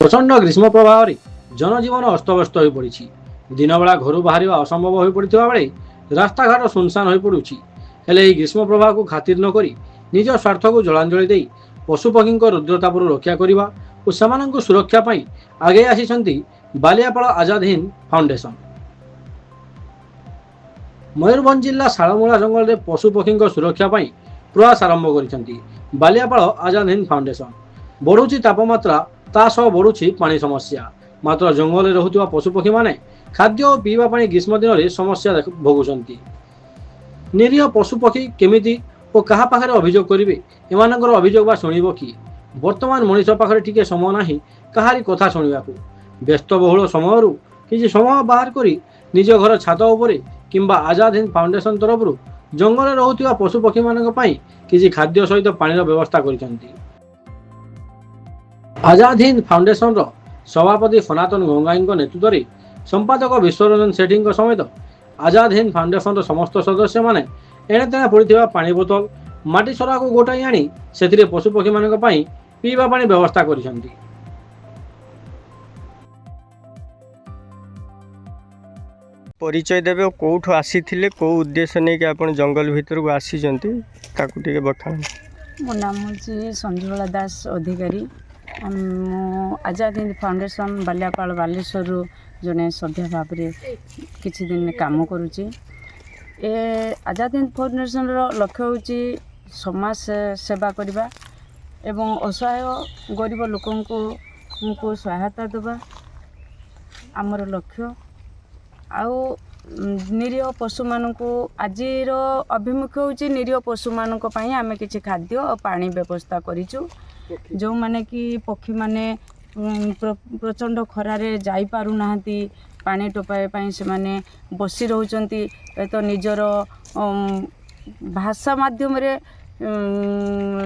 प्रचंड ग्रीष्म प्रभाव जनजीवन अस्तव्यस्त हो पड़ी। दिन बेला घर बाहर असंभव हो पड़ा बेले रास्ताघाट सुनसान हो पड़ुछि। हेले ग्रीष्म प्रभाव को खातिर नक निज स्वार्थ को जलांजलि दे पशुपक्षी रुद्रतापुर रक्षा करने और सेमानंकु सुरक्षा पाई आगे आसी बालियापाल आजाद हिंद फाउंडेशन। मयूरभंज जिला शालमूला जंगल में पशुपक्षी सुरक्षा पाई प्रयास आरंभ कर बालियापाल आजाद हिंद फाउंडेशन। बढ़ुची तापमात्रा तासह बढ़ुची पानी समस्या। मात्र जंगल में रोहुवा पशुपक्षी माने खाद्य और पीवा पानी ग्रीष्म दिन में समस्या भोगुंट। निरीह पशुपक्षी केमिति और क्या पाखे अभियोग करेंगे एमानकर अभियोग बा शुणिब कि? वर्तमान मनीष पाखे टिके समय नाही कहारी कथा शुणा। व्यस्तबहुल समय किसी समय बाहर करी निज घर छात उपरे किंबा आजाद हिंद फाउंडेशन तरफ जंगल में रोहुवा पशुपक्षी मानक पई किसी खाद्य सहित पानी व्यवस्था करिसेंती। आजाद हिंद फाउंडेशन रो सभापति सनातन गंगाई नेतृत्व में संपादक विश्वरंजन सेठी समेत आजाद हिंद फाउंडेशन समस्त सदस्य माने एणे तेणे पड़ता पानी बोतल माटी सरा को गोटाई आनी से पशुपक्षी मानक पई पीवा पानी व्यवस्था करिसेंती। परिचय देवे कौठु आसी कौ उद्देश्य नहीं कि आप जंगल भीतर को आसी बता। मो नाम हूँ संजुला दास अधिकारी। आजाद हिंद फाउंडेशन बालियापाल बालेश्वर जड़े सभ्य भाव में किसी दिन काम करुच्ची। आजाद हिंद फाउंडेशन लक्ष्य हूँ समाज सेवा करने एवं असहाय गरीब लोक को सहायता देवा आमर लक्ष्य। आउ निरीह पशु मानक आज अभिमुख्य हूँ निरीह पशु मानक आम किसी खाद्य और पानी व्यवस्था करूँ। जो माने कि पक्षी माने प्रचंड खरारे जाई पारु नाहंती पानी टोपाई से माने बसी रहउचंती तो निजर भाषा माध्यम रे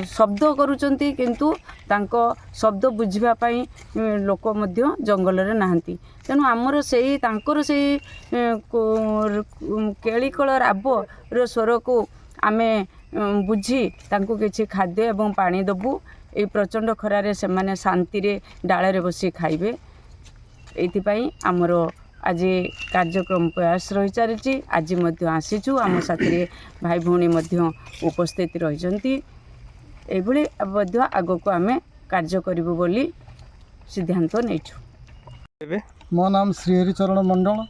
शब्द करूचंती किंतु तांको शब्द बुझिबा पाई लोक मध्य जंगल रे नाहंती। तेणु आमर सेही तांकर सेही केलिकल राब रो स्वर को आमे बुझी तांको किछि खाद्य एवं पानी दबु। ये प्रचंड खरारे से माने शांति रे डाले रे बसी खाइबे एथिपाई आमर आज कार्यक्रम प्रयास रही चली। आज मध्य आसीचु आम साथी भाई भौणी मध्य उपस्थित रही आग को आम कार्य करूँ बोली सिद्धांत नहीं। मो नाम श्रीहरिचरण मंडल।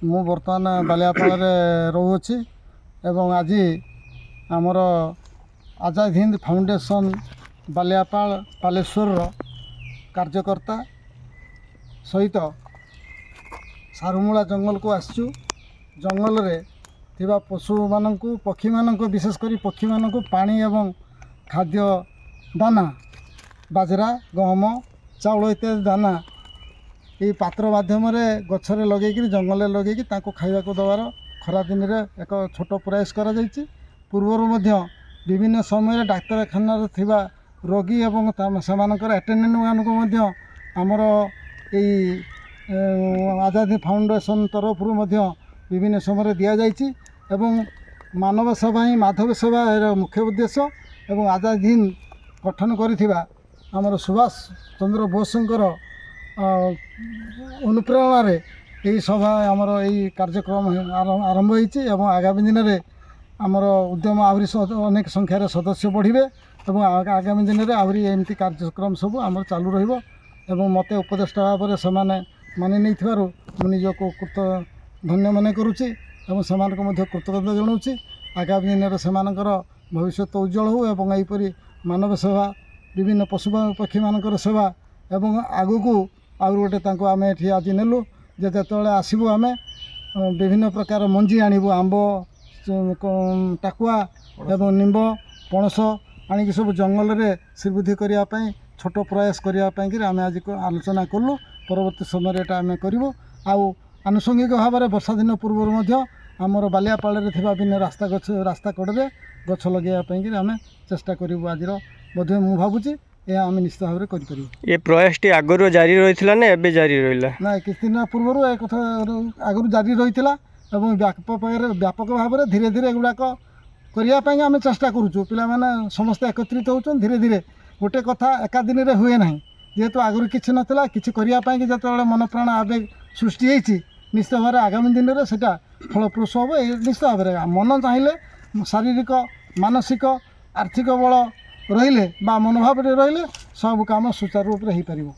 मु बर्तमान बालियापाल रोचे एवं आज आमर आजाद हिंद फाउंडेशन बालियापाल बालेश्वर कार्यकर्ता सहित सारुमूला जंगल को आसचु। जंगल रे थिबा पशु मानकु पक्षी मानकु विशेषकर पक्षी मानकु पानी एवं खाद्य दाना बाजरा गहम चाउल इत्यादि दाना ये पात्र माध्यम गछरे लगेकि जंगल लगे खाइबा को दबार खरा दिन रे एक छोट प्रयास करा जायछि। पूर्वर मध्य विभिन्न समय डाक्तरखाना थिबा रोगी एवं सेमानकर अटेंडेंट मानकु मध्य आमर एई आजाद फाउंडेशन तरफ विभिन्न समय दि जाइछि एवं मानव सेवा ही माधव सेवा मुख्य उद्देश्य एवं आजाद हिंद गठन करिथिबा आमर सुभाष चंद्र बोसंकर अनुप्रेरणा रे यही सभा आमर यही कार्यक्रम आरंभ होइछि एवं आगामी दिन में आमर उद्यम आहरी अनेक संख्यार सदस्य बढ़िबे एवं आगामी दिन में आहरी एमती कार्यक्रम सब आमर चालू रहिबो एवं मते उपदेष्टा भाव में सेमाने मानि नहीं थिबारु मु निजको कृत धन्य मन करुच्ची एवं सेमानक मध्य कृतज्ञता जनाऊँगी। आगामी दिन में सेमानकर भविष्य उज्जवल हो एवं एहिपरि मानव सेवा विभिन्न पशु पक्षी मानकर सेवा एवं आगु आउ गोटे तांको आमे एठी आज नेलु जे जेतबेले आसीबु आमे विभिन्न प्रकार मंजी आनिबु आंब टाकुआ एवं निम्ब पणस आनिक सब जंगल रे श्रीबुद्धि करिया पई छोट प्रयास करिया पई कि आमे आज आलोचना कलु। परवर्ती समय एटा आमे करिवु। आउ आनुषंगिक भाव में वर्षा दिन पूर्व आमर बालियापाल विभिन्न रास्ता कड़े गछ लगे आम चेष्टा करूँ। आज बोधे मु भावुची यह आम निश्चित भाव में करें। ये प्रयास टी आगु जारी रही ना एबे जारी रहा ना किछ दिन पूर्व एक कथा आगु जारी रही व्यापक भाव में धीरे धीरे एगुड़ाक करने आम चेष्टा करुँ। पिला समस्ते एकत्रित होती धीरे धीरे गोटे कथा एका दिन में हुए ना ଯେହେତୁ ଆଗରୁ କିଛି ନଥିଲା କିଛି କରିବା ପାଇଁକି ଯେତେବେଳେ ମନ ପ୍ରାଣ ଆବେଗ ସୃଷ୍ଟି ହେଇଛି ନିଶ୍ଚିତ ଭାବରେ ଆଗାମୀ ଦିନରେ ସେଇଟା ଫଳପ୍ରସୂ ହେବ। ଏ ନିଶ୍ଚିତ ଭାବରେ ମନ ଚାହିଁଲେ ଶାରୀରିକ ମାନସିକ ଆର୍ଥିକ ବଳ ରହିଲେ ବା ମନୋଭାବରେ ରହିଲେ ସବୁ କାମ ସୁଚାରୁ ରୂପରେ ହେଇପାରିବ।